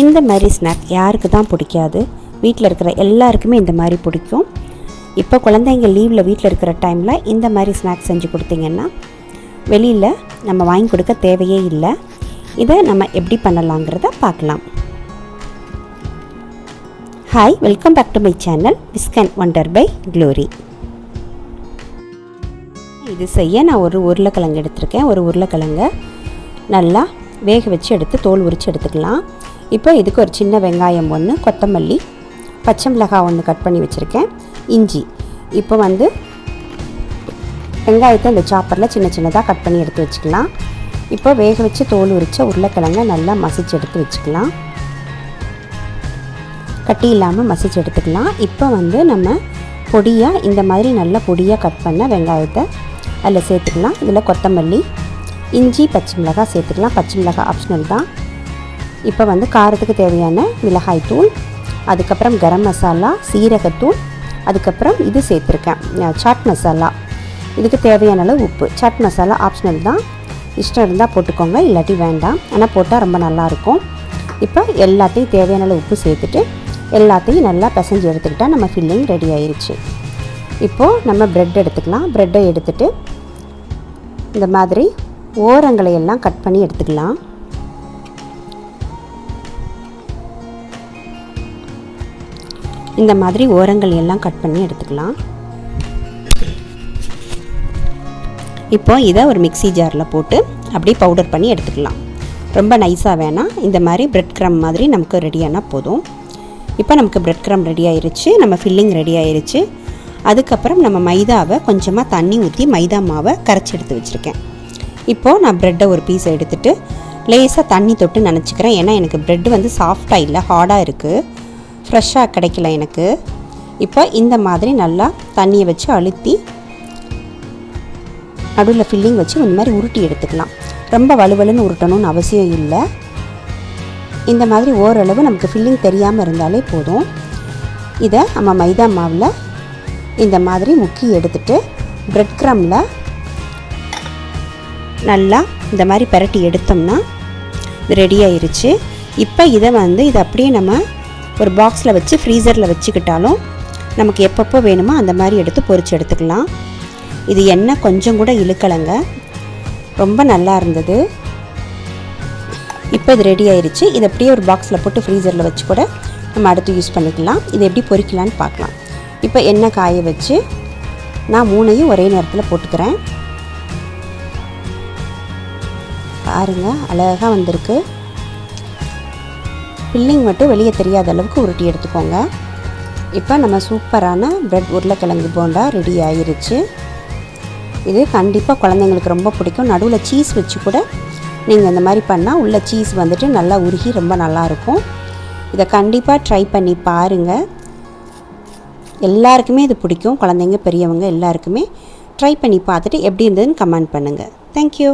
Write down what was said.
இந்த மாதிரி ஸ்நாக் யாருக்கு தான் பிடிக்காது? வீட்டில் இருக்கிற எல்லாருக்குமே இந்த மாதிரி பிடிக்கும். இப்போ குழந்தைங்க லீவில் வீட்டில் இருக்கிற டைமில் இந்த மாதிரி ஸ்நாக்ஸ் செஞ்சு கொடுத்தீங்கன்னா வெளியில் நம்ம வாங்கி கொடுக்க தேவையே இல்லை. இதை நம்ம எப்படி பண்ணலாங்கிறத பார்க்கலாம். Hi, welcome back to my channel Whisk and Wonder by Glory. இது செய்ய நான் ஒரு உருளைக்கிழங்கு எடுத்திருக்கேன். ஒரு உருளைக்கிழங்கை நல்லா வேக வச்சு எடுத்து தோல் உரித்து எடுத்துக்கலாம். இப்போ இதுக்கு ஒரு சின்ன வெங்காயம் ஒன்று, கொத்தமல்லி, பச்சை மிளகாய் ஒன்று கட் பண்ணி வச்சுருக்கேன், இஞ்சி. இப்போ வெங்காயத்தை இந்த சாப்பரில் சின்ன சின்னதாக கட் பண்ணி எடுத்து வச்சுக்கலாம். இப்போ வேக வச்சு தோல் உரித்த உருளைக்கிழங்கை நல்லா மசிச்சு எடுத்து வச்சுக்கலாம். கட்டி இல்லாமல் மசிச்சு எடுத்துக்கலாம். இப்போ நம்ம பொடியாக இந்த மாதிரி நல்லா பொடியாக கட் பண்ண வெங்காயத்தை அதில் சேர்த்துக்கலாம். இதில் கொத்தமல்லி, இஞ்சி, பச்சை மிளகாய் சேர்த்துக்கலாம். பச்சை மிளகாய் ஆப்ஷனல் தான். இப்போ காரத்துக்கு தேவையான மிளகாய் தூள், அதுக்கப்புறம் கரம் மசாலா, சீரகத்தூள், அதுக்கப்புறம் இது சேர்த்துருக்கேன் சாட் மசாலா. இதுக்கு தேவையான அளவு உப்பு. சாட் மசாலா ஆப்ஷனல் தான், இஷ்டம் இருந்தால் போட்டுக்கோங்க, இல்லாட்டி வேண்டாம். ஆனால் போட்டால் ரொம்ப நல்லாயிருக்கும். இப்போ எல்லாத்தையும் தேவையான அளவு உப்பு சேர்த்துட்டு எல்லாத்தையும் நல்லா பிசைஞ்சு எடுத்துக்கிட்டால் நம்ம ஃபில்லிங் ரெடி ஆயிடுச்சு. இப்போது நம்ம ப்ரெட் எடுத்துக்கலாம். ப்ரெட்டை எடுத்துகிட்டு இந்த மாதிரி ஓரங்களை எல்லாம் கட் பண்ணி எடுத்துக்கலாம். இந்த மாதிரி ஓரங்கள் எல்லாம் கட் பண்ணி எடுத்துக்கலாம். இப்போ இதை ஒரு மிக்ஸி ஜாரில் போட்டு அப்படியே பவுடர் பண்ணி எடுத்துக்கலாம். ரொம்ப நைஸாக வேணாம், இந்த மாதிரி பிரெட் க்ரம் மாதிரி நமக்கு ரெடியானால் போதும். இப்போ நமக்கு பிரெட் க்ரம் ரெடி ஆயிருச்சு, நம்ம ஃபில்லிங் ரெடி ஆயிருச்சு. அதுக்கப்புறம் நம்ம மைதாவை கொஞ்சமாக தண்ணி ஊற்றி மைதா மாவை கரைச்சி எடுத்து வச்சுருக்கேன். இப்போது நான் ப்ரெட்டை ஒரு பீஸை எடுத்துகிட்டு லேசாக தண்ணி தொட்டு நனைச்சிக்கிறேன். ஏன்னா எனக்கு ப்ரெட்டு சாஃப்டாக இல்லை, ஹார்டாக இருக்குது, ஃப்ரெஷ்ஷாக கிடைக்கல எனக்கு. இப்போ இந்த மாதிரி நல்லா தண்ணியை வச்சு அழுத்தி நடுவில் ஃபில்லிங் வச்சு இந்த மாதிரி உருட்டி எடுத்துக்கலாம். ரொம்ப வலுவலுன்னு உருட்டணும்னு அவசியம் இல்லை. இந்த மாதிரி ஓரளவு நமக்கு ஃபில்லிங் தெரியாமல் இருந்தாலே போதும். இதை நம்ம மைதா மாவில் இந்த மாதிரி முக்கி எடுத்துட்டு பிரெட் க்ரம்மில் நல்லா இந்த மாதிரி பரட்டி எடுத்தோம்னா இது ரெடி ஆயிருச்சு. இப்போ இதை இதை அப்படியே நம்ம ஒரு பாக்ஸில் வச்சு ஃப்ரீசரில் வச்சுக்கிட்டாலும் நமக்கு எப்பப்போ வேணுமோ அந்த மாதிரி எடுத்து பொரிச்சு எடுத்துக்கலாம். இது எண்ணெய் கொஞ்சம் கூட இழுக்கலைங்க, ரொம்ப நல்லா இருந்தது. இப்போ இது ரெடி ஆயிடுச்சு. இது அப்படியே ஒரு பாக்ஸில் போட்டு ஃப்ரீசரில் வச்சு கூட நம்ம அடுத்து யூஸ் பண்ணிக்கலாம். இது எப்படி பொரிக்கலான்னு பார்க்கலாம். இப்போ எண்ணெய் காய வச்சு நான் 3ஐயும் ஒரே நேரத்தில் போட்டுக்கிறேன். பாருங்கள், அழகாக வந்திருக்கு. ஃபில்லிங் மட்டும் வெளியே தெரியாத அளவுக்கு உருட்டி எடுத்துக்கோங்க. இப்போ நம்ம சூப்பரான பிரெட் உருளைக்கிழங்கு போண்டா ரெடி ஆயிருச்சு. இது கண்டிப்பாக குழந்தைங்களுக்கு ரொம்ப பிடிக்கும். நடுவில் சீஸ் வச்சு கூட நீங்கள் இந்த மாதிரி பண்ணால் உள்ள சீஸ் நல்லா உருகி ரொம்ப நல்லாயிருக்கும். இதை கண்டிப்பாக ட்ரை பண்ணி பாருங்கள். எல்லாருக்குமே இது பிடிக்கும், குழந்தைங்க பெரியவங்க எல்லாருக்குமே. ட்ரை பண்ணி பார்த்துட்டு எப்படி இருந்ததுன்னு கமெண்ட் பண்ணுங்கள். தேங்க்யூ.